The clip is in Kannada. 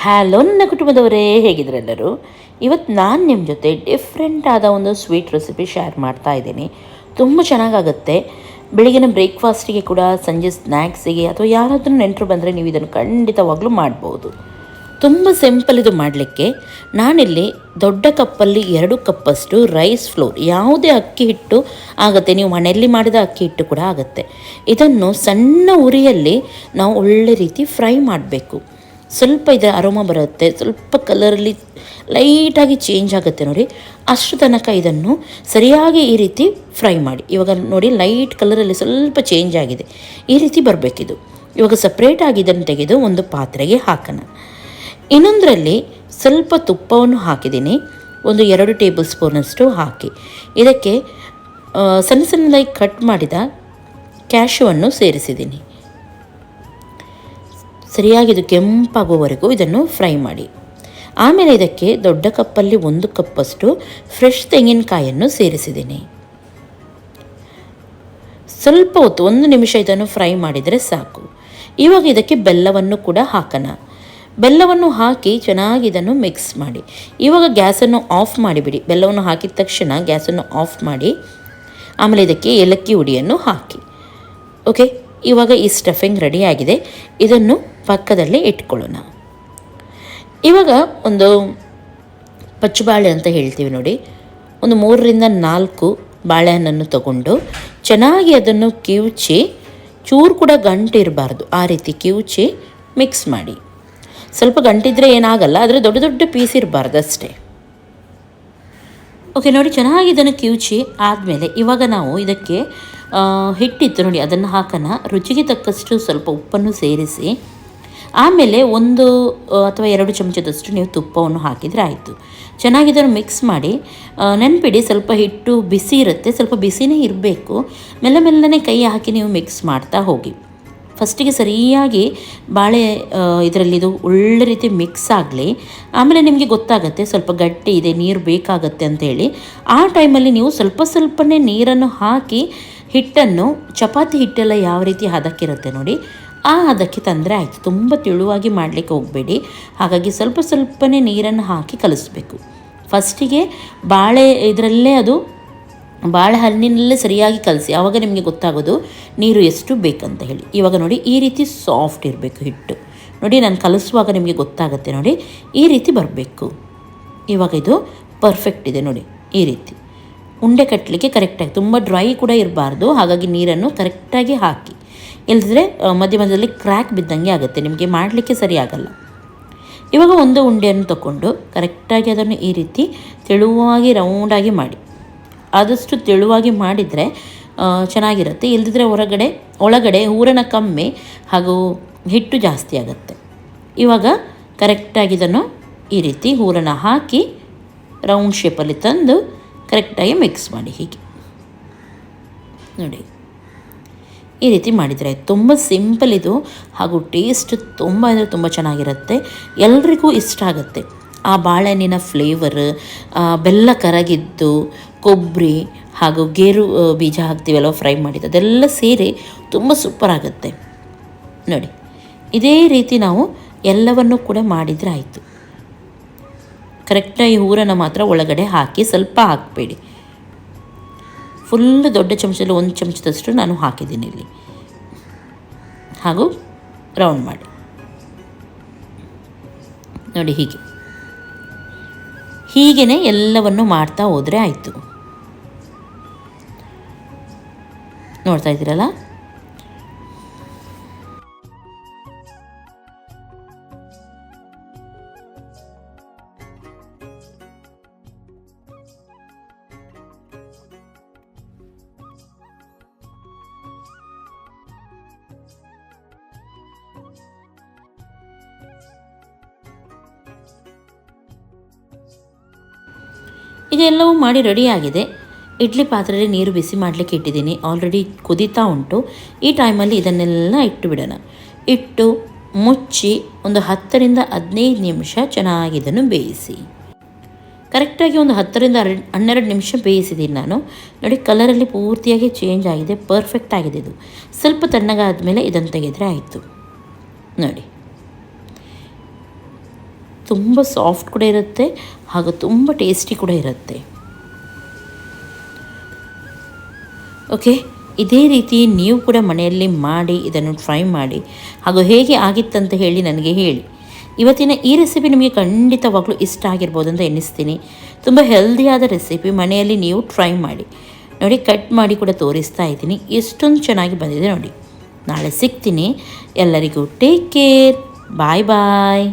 ಹ್ಯಾಲೋ ನನ್ನ ಕುಟುಂಬದವರೇ, ಹೇಗಿದ್ರೆಲ್ಲರೂ? ಇವತ್ತು ನಾನು ನಿಮ್ಮ ಜೊತೆ ಡಿಫ್ರೆಂಟ್ ಆದ ಒಂದು ಸ್ವೀಟ್ ರೆಸಿಪಿ ಶೇರ್ ಮಾಡ್ತಾ ಇದ್ದೀನಿ. ತುಂಬ ಚೆನ್ನಾಗಾಗುತ್ತೆ. ಬೆಳಗಿನ ಬ್ರೇಕ್ಫಾಸ್ಟಿಗೆ ಕೂಡ, ಸಂಜೆ ಸ್ನ್ಯಾಕ್ಸಿಗೆ ಅಥವಾ ಯಾರಾದರೂ ನೆಂಟರು ಬಂದರೆ ನೀವು ಇದನ್ನು ಖಂಡಿತವಾಗ್ಲೂ ಮಾಡ್ಬೋದು. ತುಂಬ ಸಿಂಪಲ್ ಇದು ಮಾಡಲಿಕ್ಕೆ. ನಾನಿಲ್ಲಿ ದೊಡ್ಡ ಕಪ್ಪಲ್ಲಿ 2 ಕಪ್ಪಷ್ಟು ರೈಸ್ ಫ್ಲೋರ್, ಯಾವುದೇ ಅಕ್ಕಿ ಹಿಟ್ಟು ಆಗುತ್ತೆ, ನೀವು ಮನೆಯಲ್ಲಿ ಮಾಡಿದ ಅಕ್ಕಿ ಹಿಟ್ಟು ಕೂಡ ಆಗುತ್ತೆ. ಇದನ್ನು ಸಣ್ಣ ಉರಿಯಲ್ಲಿ ನಾವು ಒಳ್ಳೆ ರೀತಿ ಫ್ರೈ ಮಾಡಬೇಕು. ಸ್ವಲ್ಪ ಇದರ ಅರೋಮ ಬರುತ್ತೆ, ಸ್ವಲ್ಪ ಕಲರಲ್ಲಿ ಲೈಟಾಗಿ ಚೇಂಜ್ ಆಗುತ್ತೆ ನೋಡಿ. ಅಷ್ಟು ತನಕ ಇದನ್ನು ಸರಿಯಾಗಿ ಈ ರೀತಿ ಫ್ರೈ ಮಾಡಿ. ಇವಾಗ ನೋಡಿ, ಲೈಟ್ ಕಲರಲ್ಲಿ ಸ್ವಲ್ಪ ಚೇಂಜ್ ಆಗಿದೆ, ಈ ರೀತಿ ಬರಬೇಕಿದು. ಇವಾಗ ಸಪ್ರೇಟಾಗಿ ಇದನ್ನು ತೆಗೆದು ಒಂದು ಪಾತ್ರೆಗೆ ಹಾಕೋಣ. ಇನ್ನೊಂದರಲ್ಲಿ ಸ್ವಲ್ಪ ತುಪ್ಪವನ್ನು ಹಾಕಿದ್ದೀನಿ, ಒಂದು 2 ಟೇಬಲ್ ಸ್ಪೂನಷ್ಟು ಹಾಕಿ ಇದಕ್ಕೆ ಸಣ್ಣ ಸಣ್ಣದಾಗಿ ಕಟ್ ಮಾಡಿದ ಕ್ಯಾಶುವನ್ನು ಸೇರಿಸಿದ್ದೀನಿ. ಸರಿಯಾಗಿ ಇದು ಕೆಂಪಾಗುವವರೆಗೂ ಇದನ್ನು ಫ್ರೈ ಮಾಡಿ. ಆಮೇಲೆ ಇದಕ್ಕೆ ದೊಡ್ಡ ಕಪ್ಪಲ್ಲಿ 1 ಕಪ್ಪಷ್ಟು ಫ್ರೆಶ್ ತೆಂಗಿನಕಾಯನ್ನು ಸೇರಿಸಿದ್ದೀನಿ. ಸ್ವಲ್ಪ ಹೊತ್ತು 1 ನಿಮಿಷ ಇದನ್ನು ಫ್ರೈ ಮಾಡಿದರೆ ಸಾಕು. ಇವಾಗ ಇದಕ್ಕೆ ಬೆಲ್ಲವನ್ನು ಕೂಡ ಹಾಕೋಣ. ಬೆಲ್ಲವನ್ನು ಹಾಕಿ ಚೆನ್ನಾಗಿ ಇದನ್ನು ಮಿಕ್ಸ್ ಮಾಡಿ. ಇವಾಗ ಗ್ಯಾಸನ್ನು ಆಫ್ ಮಾಡಿಬಿಡಿ. ಬೆಲ್ಲವನ್ನು ಹಾಕಿದ ತಕ್ಷಣ ಗ್ಯಾಸನ್ನು ಆಫ್ ಮಾಡಿ. ಆಮೇಲೆ ಇದಕ್ಕೆ ಏಲಕ್ಕಿ ಹುಡಿಯನ್ನು ಹಾಕಿ. ಓಕೆ, ಇವಾಗ ಈ ಸ್ಟಫಿಂಗ್ ರೆಡಿಯಾಗಿದೆ. ಇದನ್ನು ಪಕ್ಕದಲ್ಲೇ ಇಟ್ಕೊಳ್ಳೋಣ. ಇವಾಗ ಒಂದು ಪಚ್ಚಬಾಳೆ ಅಂತ ಹೇಳ್ತೀವಿ ನೋಡಿ, ಒಂದು 3ರಿಂದ 4 ಬಾಳೆಹಣ್ಣನ್ನು ತಗೊಂಡು ಚೆನ್ನಾಗಿ ಅದನ್ನು ಕಿವುಚಿ, ಚೂರು ಕೂಡ ಗಂಟಿರಬಾರ್ದು, ಆ ರೀತಿ ಕಿವುಚಿ ಮಿಕ್ಸ್ ಮಾಡಿ. ಸ್ವಲ್ಪ ಗಂಟಿದ್ರೆ ಏನಾಗಲ್ಲ, ಆದರೆ ದೊಡ್ಡ ದೊಡ್ಡ ಪೀಸ್ ಇರಬಾರ್ದು ಅಷ್ಟೇ. ಓಕೆ ನೋಡಿ, ಚೆನ್ನಾಗಿ ಇದನ್ನು ಕಿವುಚಿ ಆದಮೇಲೆ ಇವಾಗ ನಾವು ಇದಕ್ಕೆ ಹಿಟ್ಟಿತ್ತು ನೋಡಿ, ಅದನ್ನು ಹಾಕೋಣ. ರುಚಿಗೆ ತಕ್ಕಷ್ಟು ಸ್ವಲ್ಪ ಉಪ್ಪನ್ನು ಸೇರಿಸಿ, ಆಮೇಲೆ 1 ಅಥವಾ 2 ಚಮಚದಷ್ಟು ನೀವು ತುಪ್ಪವನ್ನು ಹಾಕಿದರೆ ಆಯಿತು. ಚೆನ್ನಾಗಿ ಇದನ್ನು ಮಿಕ್ಸ್ ಮಾಡಿ. ನೆನಪಿಡಿ, ಸ್ವಲ್ಪ ಹಿಟ್ಟು ಬಿಸಿ ಇರುತ್ತೆ, ಸ್ವಲ್ಪ ಬಿಸಿನೇ ಇರಬೇಕು. ಮೆಲ್ಲನೆ ಕೈ ಹಾಕಿ ನೀವು ಮಿಕ್ಸ್ ಮಾಡ್ತಾ ಹೋಗಿ. ಫಸ್ಟಿಗೆ ಸರಿಯಾಗಿ ಬಾಳೆ ಇದರಲ್ಲಿದು ಒಳ್ಳೆ ರೀತಿ ಮಿಕ್ಸ್ ಆಗಲಿ. ಆಮೇಲೆ ನಿಮಗೆ ಗೊತ್ತಾಗುತ್ತೆ ಸ್ವಲ್ಪ ಗಟ್ಟಿ ಇದೆ, ನೀರು ಬೇಕಾಗತ್ತೆ ಅಂತೇಳಿ. ಆ ಟೈಮಲ್ಲಿ ನೀವು ಸ್ವಲ್ಪನೇ ನೀರನ್ನು ಹಾಕಿ ಹಿಟ್ಟನ್ನು, ಚಪಾತಿ ಹಿಟ್ಟೆಲ್ಲ ಯಾವ ರೀತಿ ಹದಕ್ಕಿರುತ್ತೆ ನೋಡಿ, ಆ ಹದಕ್ಕೆ ತಂದರೆ ಆಯಿತು. ತುಂಬ ತೆಳುವಾಗಿ ಮಾಡಲಿಕ್ಕೆ ಹೋಗಬೇಡಿ. ಹಾಗಾಗಿ ಸ್ವಲ್ಪನೇ ನೀರನ್ನು ಹಾಕಿ ಕಲಿಸ್ಬೇಕು. ಫಸ್ಟಿಗೆ ಬಾಳೆ ಇದರಲ್ಲೇ, ಅದು ಬಾಳೆಹಣ್ಣಿನಲ್ಲೇ ಸರಿಯಾಗಿ ಕಲಸಿ, ಆವಾಗ ನಿಮಗೆ ಗೊತ್ತಾಗೋದು ನೀರು ಎಷ್ಟು ಬೇಕಂತ ಹೇಳಿ. ಇವಾಗ ನೋಡಿ, ಈ ರೀತಿ ಸಾಫ್ಟ್ ಇರಬೇಕು ಹಿಟ್ಟು ನೋಡಿ. ನಾನು ಕಲಿಸುವಾಗ ನಿಮಗೆ ಗೊತ್ತಾಗುತ್ತೆ ನೋಡಿ, ಈ ರೀತಿ ಬರಬೇಕು. ಇವಾಗ ಇದು ಪರ್ಫೆಕ್ಟ್ ಇದೆ ನೋಡಿ. ಈ ರೀತಿ ಉಂಡೆ ಕಟ್ಟಲಿಕ್ಕೆ ಕರೆಕ್ಟಾಗಿ, ತುಂಬ ಡ್ರೈ ಕೂಡ ಇರಬಾರ್ದು. ಹಾಗಾಗಿ ನೀರನ್ನು ಕರೆಕ್ಟಾಗಿ ಹಾಕಿ, ಇಲ್ಲದಿದ್ರೆ ಮಧ್ಯದಲ್ಲಿ ಕ್ರ್ಯಾಕ್ ಬಿದ್ದಂಗೆ ಆಗುತ್ತೆ, ನಿಮಗೆ ಮಾಡಲಿಕ್ಕೆ ಸರಿ ಆಗಲ್ಲ. ಇವಾಗ ಒಂದು ಉಂಡೆಯನ್ನು ತಗೊಂಡು ಕರೆಕ್ಟಾಗಿ ಅದನ್ನು ಈ ರೀತಿ ತೆಳುವಾಗಿ ರೌಂಡಾಗಿ ಮಾಡಿ. ಆದಷ್ಟು ತೆಳುವಾಗಿ ಮಾಡಿದರೆ ಚೆನ್ನಾಗಿರುತ್ತೆ. ಇಲ್ಲದಿದ್ದರೆ ಒಳಗಡೆ ಹೂರಣ ಕಮ್ಮಿ ಹಾಗೂ ಹಿಟ್ಟು ಜಾಸ್ತಿ ಆಗುತ್ತೆ. ಇವಾಗ ಕರೆಕ್ಟಾಗಿ ಇದನ್ನು ಈ ರೀತಿ ಹೂರಣ ಹಾಕಿ ರೌಂಡ್ ಶೇಪಲ್ಲಿ ತಂದು ಕರೆಕ್ಟಾಗಿ ಮಿಕ್ಸ್ ಮಾಡಿ. ಹೀಗೆ ನೋಡಿ, ಈ ರೀತಿ ಮಾಡಿದರೆ ತುಂಬ ಸಿಂಪಲ್ ಇದು, ಹಾಗೂ ಟೇಸ್ಟ್ ತುಂಬ ಅಂದರೆ ತುಂಬ ಚೆನ್ನಾಗಿರುತ್ತೆ. ಎಲ್ರಿಗೂ ಇಷ್ಟ ಆಗುತ್ತೆ. ಆ ಬಾಳೆಹಣ್ಣಿನ ಫ್ಲೇವರ್, ಬೆಲ್ಲ ಕರಗಿದ್ದು, ಕೊಬ್ಬರಿ ಹಾಗೂ ಗೇರು ಬೀಜ ಹಾಕ್ತೀವಲ್ಲ ಫ್ರೈ ಮಾಡಿದ್ದು, ಅದೆಲ್ಲ ಸೇರಿ ತುಂಬ ಸೂಪರ್ ಆಗುತ್ತೆ ನೋಡಿ. ಇದೇ ರೀತಿ ನಾವು ಎಲ್ಲವನ್ನು ಕೂಡ ಮಾಡಿದರೆ ಆಯಿತು. ಕರೆಕ್ಟಾಗಿ ಹೂರನ್ನು ಮಾತ್ರ ಒಳಗಡೆ ಹಾಕಿ, ಸ್ವಲ್ಪ ಹಾಕಬೇಡಿ. ಫುಲ್ ದೊಡ್ಡ ಚಮಚದಲ್ಲಿ 1 ಚಮಚದಷ್ಟು ನಾನು ಹಾಕಿದ್ದೀನಿ ಇಲ್ಲಿ. ಹಾಗೂ ರೌಂಡ್ ಮಾಡಿ ನೋಡಿ. ಹೀಗೇ ಎಲ್ಲವನ್ನು ಮಾಡ್ತಾ ಹೋದರೆ ಆಯಿತು. ನೋಡ್ತಾ ಇದ್ದೀರಲ್ಲ, ಇದೆಲ್ಲವೂ ಮಾಡಿ ರೆಡಿಯಾಗಿದೆ. ಇಡ್ಲಿ ಪಾತ್ರೆಯಲ್ಲಿ ನೀರು ಬಿಸಿ ಮಾಡಲಿಕ್ಕೆ ಇಟ್ಟಿದ್ದೀನಿ, ಆಲ್ರೆಡಿ ಕುದೀತಾ ಉಂಟು. ಈ ಟೈಮಲ್ಲಿ ಇದನ್ನೆಲ್ಲ ಇಟ್ಟು ಬಿಡೋಣ. ಇಟ್ಟು ಮುಚ್ಚಿ ಒಂದು 10ರಿಂದ 15 ನಿಮಿಷ ಚೆನ್ನಾಗಿ ಇದನ್ನು ಬೇಯಿಸಿ. ಕರೆಕ್ಟಾಗಿ ಒಂದು 10ರಿಂದ 12 ನಿಮಿಷ ಬೇಯಿಸಿದ್ದೀನಿ ನಾನು. ನೋಡಿ, ಕಲರಲ್ಲಿ ಪೂರ್ತಿಯಾಗಿ ಚೇಂಜ್ ಆಗಿದೆ, ಪರ್ಫೆಕ್ಟ್ ಆಗಿದೆ. ಇದು ಸ್ವಲ್ಪ ತಣ್ಣಗಾದ ಮೇಲೆ ಇದನ್ನು ತೆಗೆದರೆ ಆಯಿತು ನೋಡಿ. ತುಂಬ ಸಾಫ್ಟ್ ಕೂಡ ಇರುತ್ತೆ ಹಾಗೂ ತುಂಬ ಟೇಸ್ಟಿ ಕೂಡ ಇರುತ್ತೆ. ಓಕೆ, ಇದೇ ರೀತಿ ನೀವು ಕೂಡ ಮನೆಯಲ್ಲಿ ಮಾಡಿ ಇದನ್ನು ಟ್ರೈ ಮಾಡಿ ಹಾಗೂ ಹೇಗೆ ಆಗಿತ್ತಂತ ಹೇಳಿ ನನಗೆ ಹೇಳಿ. ಇವತ್ತಿನ ಈ ರೆಸಿಪಿ ನಿಮಗೆ ಖಂಡಿತವಾಗ್ಲೂ ಇಷ್ಟ ಆಗಿರ್ಬೋದು ಅಂತ ಎನ್ನಿಸ್ತೀನಿ. ತುಂಬ ಹೆಲ್ದಿಯಾದ ರೆಸಿಪಿ, ಮನೆಯಲ್ಲಿ ನೀವು ಟ್ರೈ ಮಾಡಿ ನೋಡಿ. ಕಟ್ ಮಾಡಿ ಕೂಡ ತೋರಿಸ್ತಾ ಇದ್ದೀನಿ, ಎಷ್ಟೊಂದು ಚೆನ್ನಾಗಿ ಬಂದಿದೆ ನೋಡಿ. ನಾಳೆ ಸಿಗ್ತೀನಿ. ಎಲ್ಲರಿಗೂ ಟೇಕ್ ಕೇರ್. ಬಾಯ್ ಬಾಯ್.